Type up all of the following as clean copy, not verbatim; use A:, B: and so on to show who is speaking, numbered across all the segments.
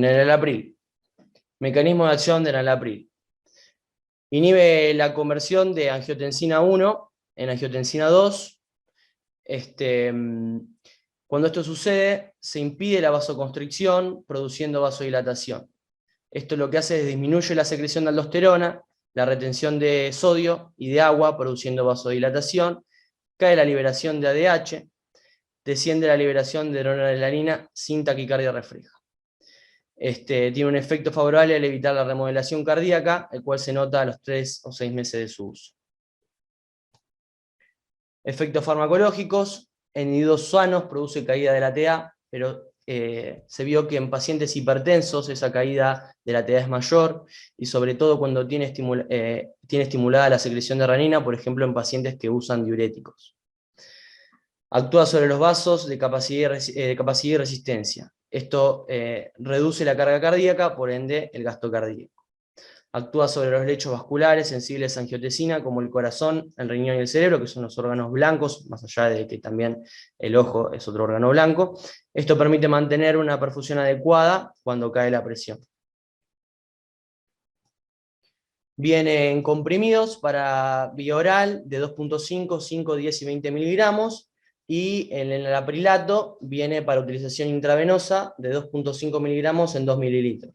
A: Enalapril. Mecanismo de acción de enalapril. Inhibe la conversión de angiotensina 1 en angiotensina 2. Cuando esto sucede, se impide la vasoconstricción, produciendo vasodilatación. Esto lo que hace es disminuye la secreción de aldosterona, la retención de sodio y de agua, produciendo vasodilatación, cae la liberación de ADH, desciende la liberación de noradrenalina sin taquicardia refleja. Tiene un efecto favorable al evitar la remodelación cardíaca, el cual se nota a los 3 o 6 meses de su uso. Efectos farmacológicos: en individuos sanos produce caída de la TA, pero se vio que en pacientes hipertensos esa caída de la TA es mayor, y sobre todo cuando tiene estimulada la secreción de renina, por ejemplo en pacientes que usan diuréticos. Actúa sobre los vasos de capacidad y resistencia. Esto reduce la carga cardíaca, por ende el gasto cardíaco. Actúa sobre los lechos vasculares sensibles a angiotensina, como el corazón, el riñón y el cerebro, que son los órganos blancos, más allá de que también el ojo es otro órgano blanco. Esto permite mantener una perfusión adecuada cuando cae la presión. Vienen comprimidos para vía oral de 2.5, 5, 10 y 20 miligramos, y el enalaprilato viene para utilización intravenosa de 2.5 miligramos en 2 mililitros.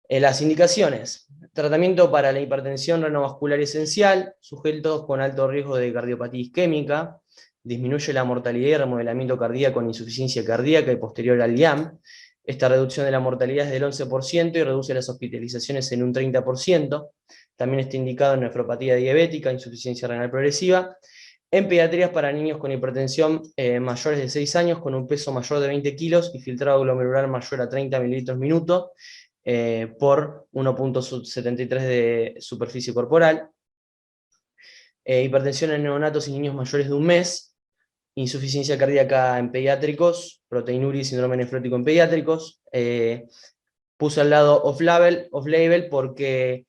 A: Las indicaciones: tratamiento para la hipertensión renovascular esencial, sujetos con alto riesgo de cardiopatía isquémica, disminuye la mortalidad y remodelamiento cardíaco con insuficiencia cardíaca y posterior al IAM. Esta reducción de la mortalidad es del 11% y reduce las hospitalizaciones en un 30%. También está indicado en nefropatía diabética, insuficiencia renal progresiva. En pediatrías para niños con hipertensión mayores de 6 años, con un peso mayor de 20 kilos y filtrado glomerular mayor a 30 mililitros minuto, por 1.73 de superficie corporal. Hipertensión en neonatos y niños mayores de un mes. Insuficiencia cardíaca en pediátricos, proteinuria y síndrome nefrótico en pediátricos. Puse al lado off-label porque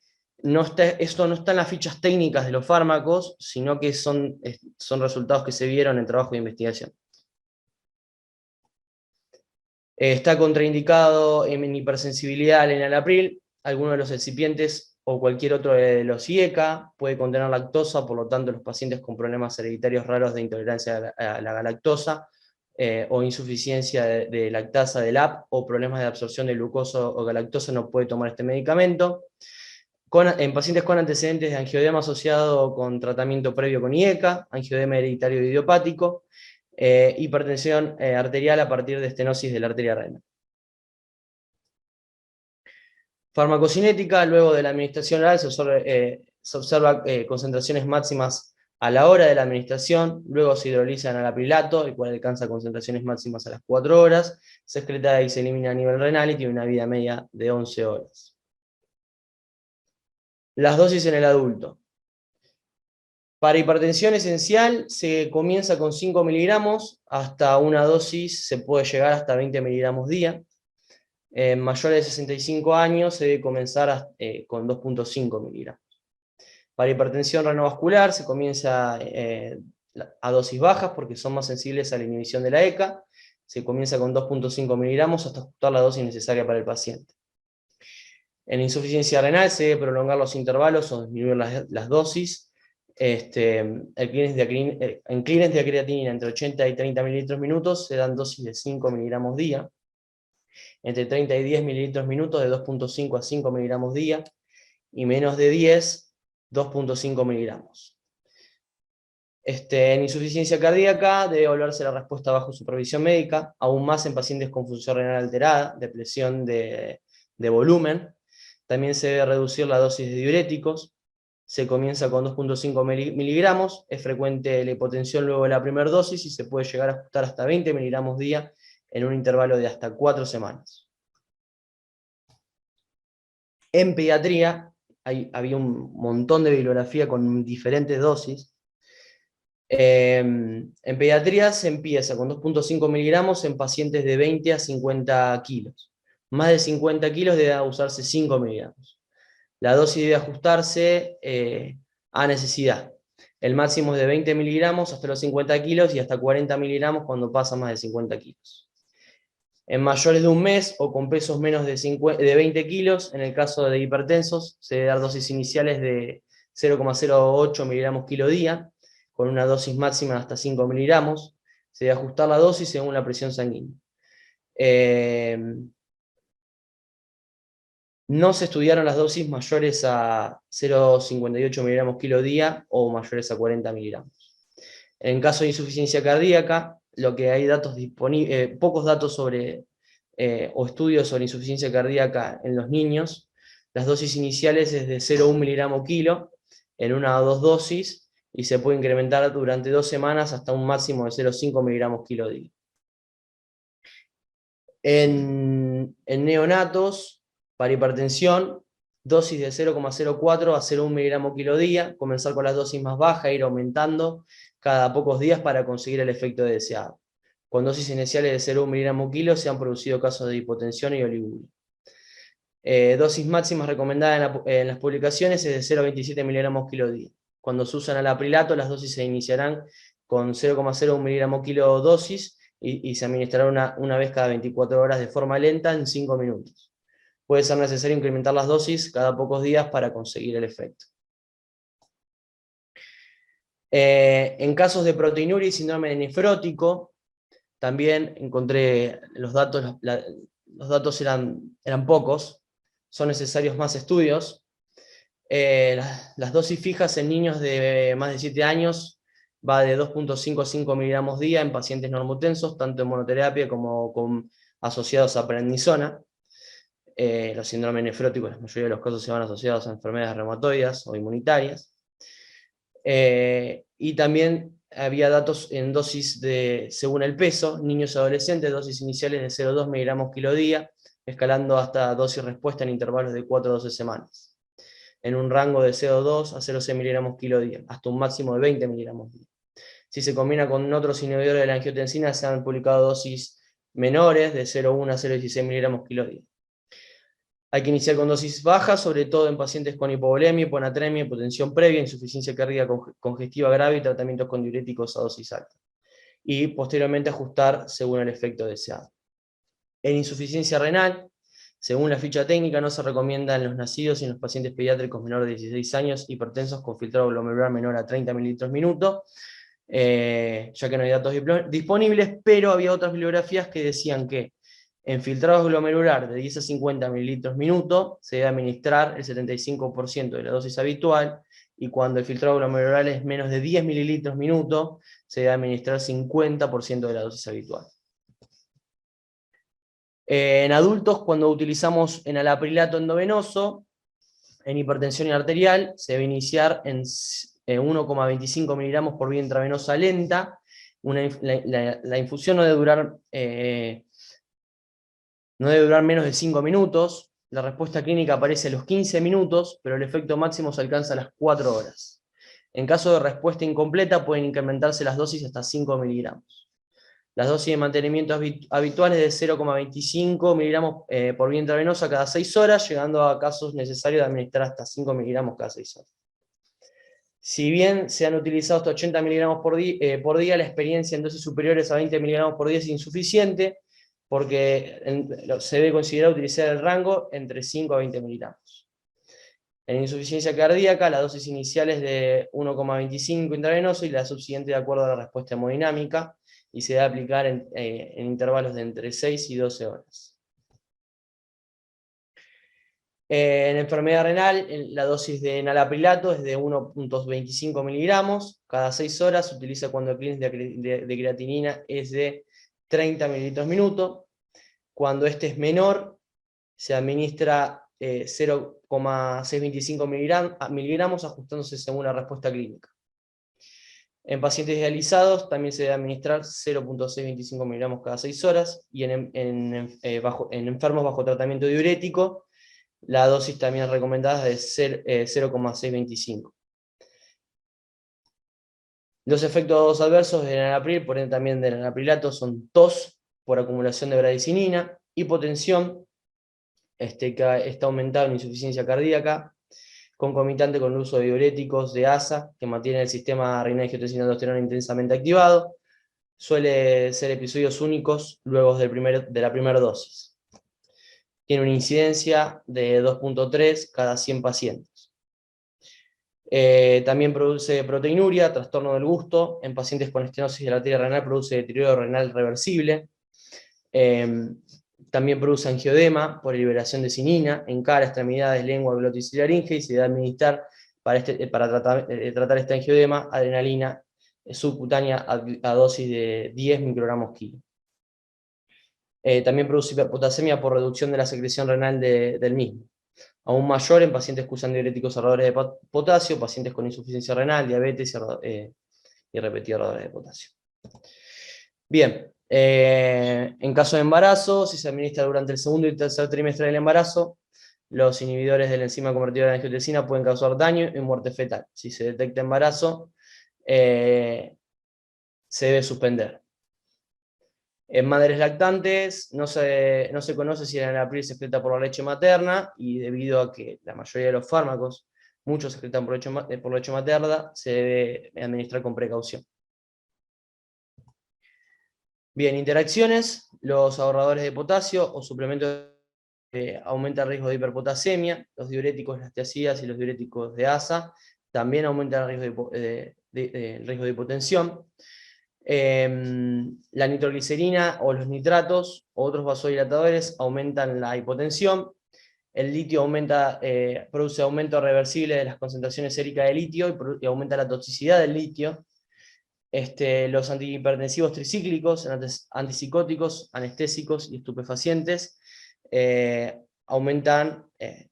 A: esto no está en las fichas técnicas de los fármacos, sino que son resultados que se vieron en trabajo de investigación. Está contraindicado en hipersensibilidad al enalapril. Alguno de los excipientes o cualquier otro de los IECA puede contener lactosa, por lo tanto los pacientes con problemas hereditarios raros de intolerancia a la galactosa, o insuficiencia de lactasa del AP, o problemas de absorción de glucosa o galactosa, no puede tomar este medicamento. En pacientes con antecedentes de angioedema asociado con tratamiento previo con IECA, angioedema hereditario idiopático, hipertensión arterial a partir de estenosis de la arteria renal. Farmacocinética: luego de la administración oral se observa concentraciones máximas a la hora de la administración, luego se hidroliza enalaprilato, el cual alcanza concentraciones máximas a las 4 horas, se excreta y se elimina a nivel renal y tiene una vida media de 11 horas. Las dosis en el adulto. Para hipertensión esencial se comienza con 5 miligramos, hasta una dosis se puede llegar hasta 20 miligramos día. En mayores de 65 años se debe comenzar con 2.5 miligramos. Para hipertensión renovascular se comienza a dosis bajas porque son más sensibles a la inhibición de la ECA. Se comienza con 2.5 miligramos hasta ajustar la dosis necesaria para el paciente. En insuficiencia renal se debe prolongar los intervalos o disminuir las dosis. En clearance de creatinina entre 80 y 30 mililitros minutos se dan dosis de 5 miligramos día. Entre 30 y 10 mililitros minutos de 2.5 a 5 miligramos día, y menos de 10, 2.5 miligramos. En insuficiencia cardíaca debe evaluarse la respuesta bajo supervisión médica, aún más en pacientes con función renal alterada, depresión de volumen. También se debe reducir la dosis de diuréticos. Se comienza con 2.5 miligramos, es frecuente la hipotensión luego de la primera dosis y se puede llegar a ajustar hasta 20 miligramos día en un intervalo de hasta 4 semanas. En pediatría había un montón de bibliografía con diferentes dosis. En pediatría se empieza con 2.5 miligramos en pacientes de 20 a 50 kilos. Más de 50 kilos debe usarse 5 miligramos. La dosis debe ajustarse a necesidad. El máximo es de 20 miligramos hasta los 50 kilos y hasta 40 miligramos cuando pasa más de 50 kilos. En mayores de un mes o con pesos menos de 20 kilos, en el caso de hipertensos, se debe dar dosis iniciales de 0,08 miligramos kilo día, con una dosis máxima de hasta 5 miligramos. Se debe ajustar la dosis según la presión sanguínea. No se estudiaron las dosis mayores a 0,58 miligramos kilo día o mayores a 40 miligramos. En caso de insuficiencia cardíaca, lo que hay datos pocos datos sobre o estudios sobre insuficiencia cardíaca en los niños. Las dosis iniciales es de 0,1 miligramo kilo en una o dos dosis y se puede incrementar durante 2 semanas hasta un máximo de 0,5 miligramos kilo día. En neonatos, para hipertensión, dosis de 0,04 a 0,1 miligramo kilo día, comenzar con las dosis más bajas e ir aumentando cada pocos días para conseguir el efecto deseado. Con dosis iniciales de 0,1 miligramo kilo se han producido casos de hipotensión y oliguria. Dosis máximas recomendadas en las publicaciones es de 0,27 miligramos kilo día. Cuando se usan alaprilato, las dosis se iniciarán con 0,01 miligramo kilo dosis y se administrará una vez cada 24 horas de forma lenta en 5 minutos. Puede ser necesario incrementar las dosis cada pocos días para conseguir el efecto. En casos de proteinuria y síndrome nefrótico, también encontré los datos, los datos eran pocos, son necesarios más estudios. Las dosis fijas en niños de más de 7 años va de 2,5 a 5 miligramos día en pacientes normotensos, tanto en monoterapia como asociados a prednisona. Los síndromes nefróticos, en la mayoría de los casos se van asociados a enfermedades reumatoides o inmunitarias. Y también había datos en dosis según el peso, niños y adolescentes, dosis iniciales de 0,2 miligramos kilo día, escalando hasta dosis respuesta en intervalos de 4 a 12 semanas, en un rango de 0,2 a 0,6 miligramos kilo día, hasta un máximo de 20 miligramos día. Si se combina con otros inhibidores de la angiotensina, se han publicado dosis menores de 0,1 a 0,16 miligramos kilo día. Hay que iniciar con dosis bajas, sobre todo en pacientes con hipovolemia, hiponatremia, hipotensión previa, insuficiencia cardíaca congestiva grave y tratamientos con diuréticos a dosis alta. Y posteriormente ajustar según el efecto deseado. En insuficiencia renal, según la ficha técnica, no se recomienda en los nacidos y en los pacientes pediátricos menores de 16 años hipertensos con filtrado glomerular menor a 30 mililitros minuto, ya que no hay datos disponibles, pero había otras bibliografías que decían que en filtrado glomerular de 10 a 50 mililitros minuto se debe administrar el 75% de la dosis habitual, y cuando el filtrado glomerular es menos de 10 mililitros minuto, se debe administrar 50% de la dosis habitual. En adultos, cuando utilizamos enalaprilato endovenoso, en hipertensión arterial, se debe iniciar en 1,25 miligramos por vía intravenosa lenta. La infusión no debe durar menos de 5 minutos. La respuesta clínica aparece a los 15 minutos, pero el efecto máximo se alcanza a las 4 horas. En caso de respuesta incompleta, pueden incrementarse las dosis hasta 5 miligramos. Las dosis de mantenimiento habituales de 0,25 miligramos por vía intravenosa cada 6 horas, llegando a casos necesarios de administrar hasta 5 miligramos cada 6 horas. Si bien se han utilizado hasta 80 miligramos por día, la experiencia en dosis superiores a 20 miligramos por día es insuficiente, porque se debe considerar utilizar el rango entre 5 a 20 miligramos. En insuficiencia cardíaca, la dosis inicial es de 1,25 intravenoso y la subsiguiente de acuerdo a la respuesta hemodinámica, y se debe aplicar en intervalos de entre 6 y 12 horas. En enfermedad renal, la dosis de enalaprilato es de 1,25 miligramos cada 6 horas. Se utiliza cuando el clearance de creatinina es de 30 mililitros minuto. Cuando este es menor, se administra 0,625 miligramos, ajustándose según la respuesta clínica. En pacientes dializados también se debe administrar 0,625 miligramos cada 6 horas, y en enfermos bajo tratamiento diurético, la dosis también recomendada es de 0,625. Los efectos adversos del enalapril, por ende también del enalaprilato, son tos por acumulación de bradicinina, hipotensión, que está aumentado en insuficiencia cardíaca, concomitante con el uso de diuréticos de ASA, que mantiene el sistema renina-angiotensina-aldosterona intensamente activado, Suele ser episodios únicos luego de la primera dosis. Tiene una incidencia de 2.3 cada 100 pacientes. También produce proteinuria, trastorno del gusto. En pacientes con estenosis de la arteria renal produce deterioro renal reversible. También produce angioedema por liberación de cinina en cara, extremidades, lengua, glotis y laringe, y se debe administrar para tratar este angioedema adrenalina subcutánea a dosis de 10 microgramos kilo. También produce hiperpotasemia por reducción de la secreción renal del mismo. Aún mayor en pacientes que usan diuréticos ahorradores de potasio, pacientes con insuficiencia renal, diabetes y repetidos ahorradores de potasio. Bien, en caso de embarazo, si se administra durante el segundo y tercer trimestre del embarazo, los inhibidores de la enzima convertidora de angiotensina pueden causar daño y muerte fetal. Si se detecta embarazo, se debe suspender. En madres lactantes no se conoce si el enalapril se excreta por la leche materna, y debido a que la mayoría de los fármacos, muchos se excretan por leche materna, se debe administrar con precaución. Bien, interacciones. Los ahorradores de potasio o suplementos aumentan el riesgo de hiperpotasemia. Los diuréticos, las tiazidas y los diuréticos de ASA también aumentan el riesgo de hipotensión. La nitroglicerina o los nitratos o otros vasodilatadores aumentan la hipotensión. El litio produce aumento reversible de las concentraciones séricas de litio y aumenta la toxicidad del litio. Los antihipertensivos tricíclicos, antipsicóticos, anestésicos y estupefacientes aumentan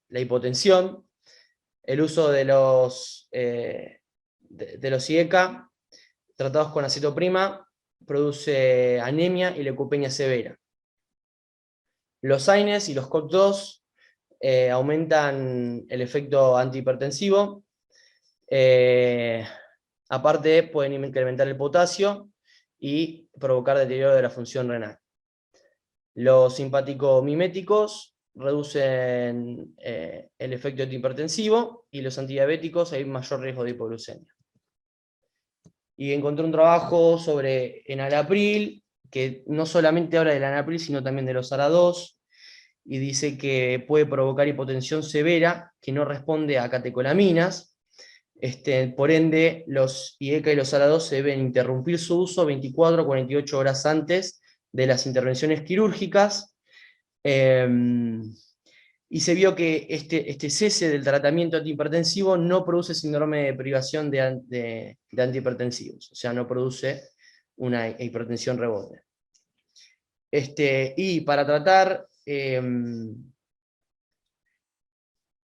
A: la hipotensión. El uso de los IECA tratados con acetoprima produce anemia y leucopenia severa. Los AINES y los COX-2 aumentan el efecto antihipertensivo. Aparte, pueden incrementar el potasio y provocar deterioro de la función renal. Los simpático-miméticos reducen el efecto antihipertensivo, y los antidiabéticos hay mayor riesgo de hipoglucemia. Y encontré un trabajo sobre enalapril, que no solamente habla del enalapril, sino también de los ARA2, y dice que puede provocar hipotensión severa que no responde a catecolaminas. Por ende, los IECA y los ARA2 se deben interrumpir su uso 24 a 48 horas antes de las intervenciones quirúrgicas. Y se vio que este cese del tratamiento antihipertensivo no produce síndrome de privación de antihipertensivos, o sea, no produce una hipertensión rebote. Y para tratar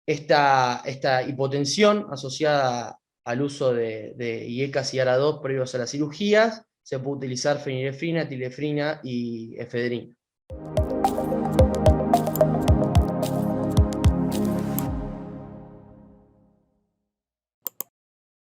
A: esta hipotensión asociada al uso de IECAS y ARA2 previos a las cirugías, se puede utilizar fenilefrina, tilefrina y efedrina.